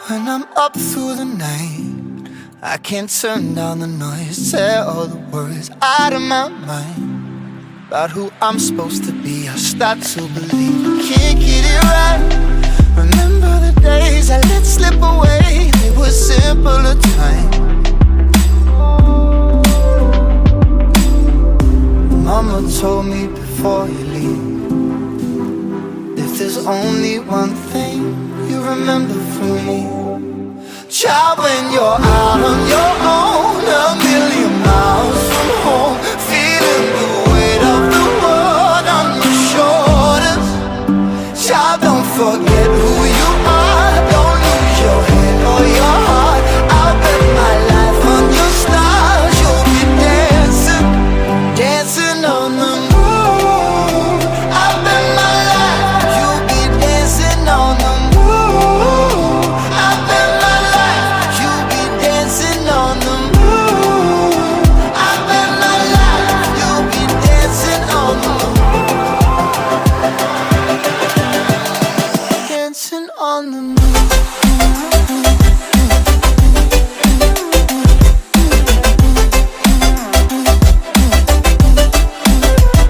When I'm up through the night, I can't turn down the noise. Say all the words out of my mind about who I'm supposed to be. I start to believe I can't get it right. Remember the days I let slip away, they were simpler times. Mama told me before you leave, if there's only one thing you remember from me, child, when you're out on your own, a million miles from home, feeling the weight of the world on your shoulders. Child, don't forget who you are, don't lose your head or your heart. I'll bet my life on your stars. You'll be dancing, dancing on the moon. I'll bet my life you'll be dancing on the moon. I'll bet my life you'll be dancing on the moon. I'll bet my life you'll be dancing on the moon. Dancing on the moon.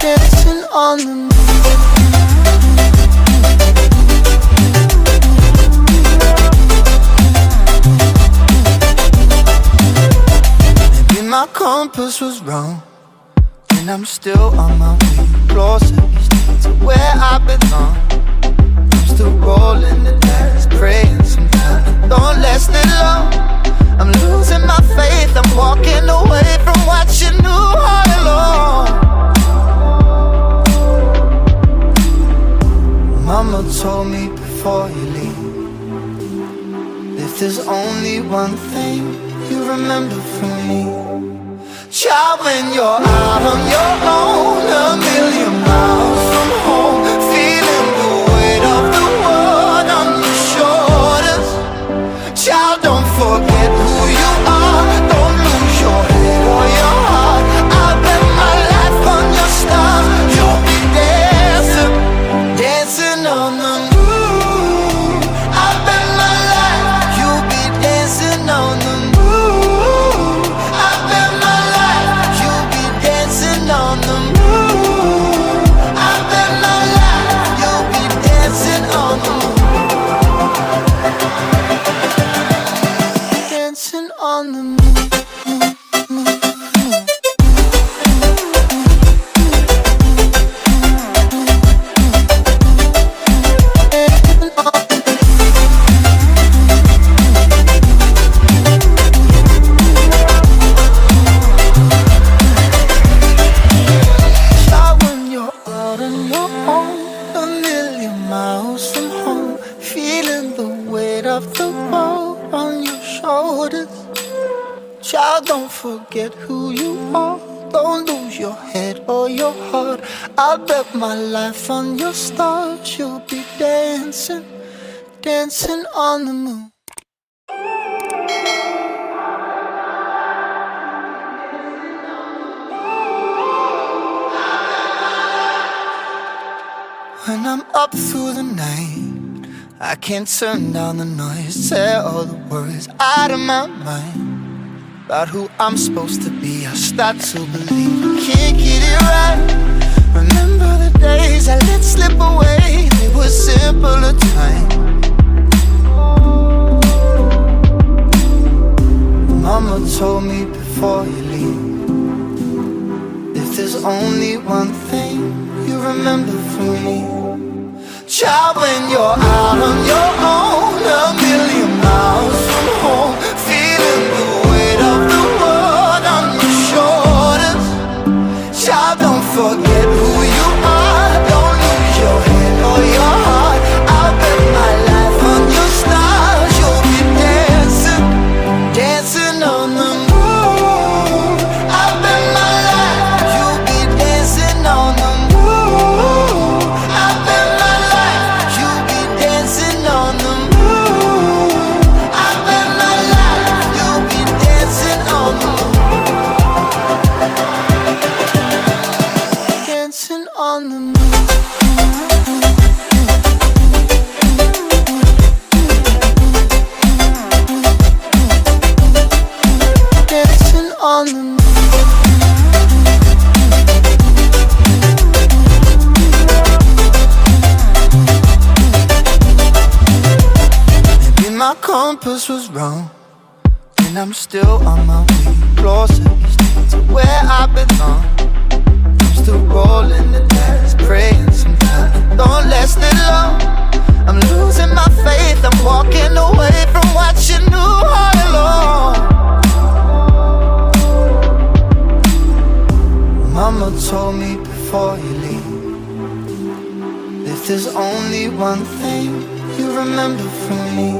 Dancing on the moon. Maybe my compass was wrong, and I'm still on my way closer each day to where I belong. I'm still rolling the dice, praying sometimes it don't last it long. I'm losing my faith, I'm walking away from what you knew all along. Mama told me before you leave, if there's only one thing you remember from me, child, when you're out on your own, a million miles from home, feeling the weight of the world on your shoulders. Child, don't forget who you are, don't lose your head or your heart. I'll bet my life on your stars. You'll be dancing, dancing on the moon. I'll bet my life you'll be dancing on the moon. I'll bet my life you'll be dancing on the moon. I'll bet my life you'll be dancing on the moon. Dancing on the moon. Child, when you're out on your own, a million miles from home, feeling the weight of the world on your shoulders. Child, don't forget who you are, don't lose your head or your heart. I'll bet my life on your stars. You'll be dancing, dancing on the moon. When I'm up through the night, I can't turn down the noise. Say all the words out of my mind about who I'm supposed to be. I start to believe I can't get it right. Remember the days I let slip away, they were simpler times. Mama told me before you leave, if there's only one thing you remember from me, child, when you're out on your own, a million miles from home, feeling the weight of the world on your shoulders. Child, don't forget who you are, don't lose your head or your heart. I'll bet my my compass was wrong, and I'm still on my way closer to where I belong. I'm still rolling the dice, praying sometimes don't last it long. I'm losing my faith, I'm walking away from what you knew all along. Mama told me before you leave, if there's only one thing you remember from me,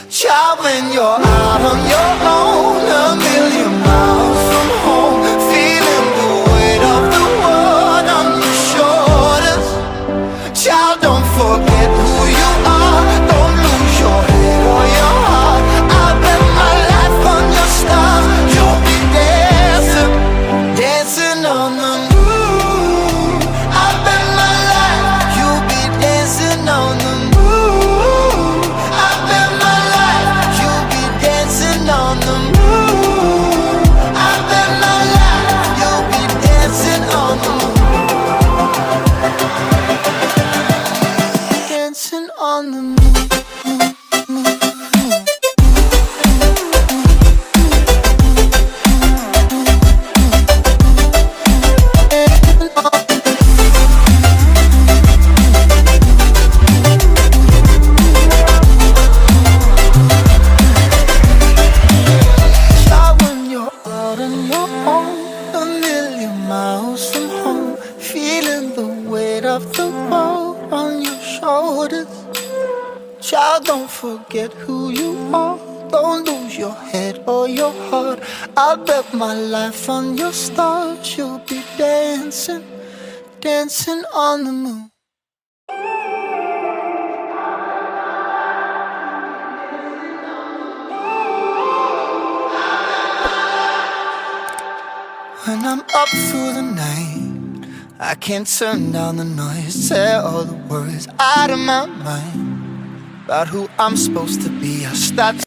child, when you're out on your own, a million miles from home, feeling the weight of the world on your shoulders. Child, don't forget who you are, don't lose your head or your heart. I bet my life on your stars, you'll be dancing, dancing on the moon. I bet my life, you'll be dancing on the moon. I bet my life, you'll be dancing on the moon. I bet my life, you'll be dancing on the moon. Dancing on the moon. Child, when you're out on your own, a million miles from home, feeling the weight of the world on your shoulders. Child, don't forget who you are, don't lose your head or your heart. I bet my life on your stars, you'll be dancing, dancing on the moon. When I'm up through the night, I can't turn down the noise, tear all the words out of my mind about who I'm supposed to be. I start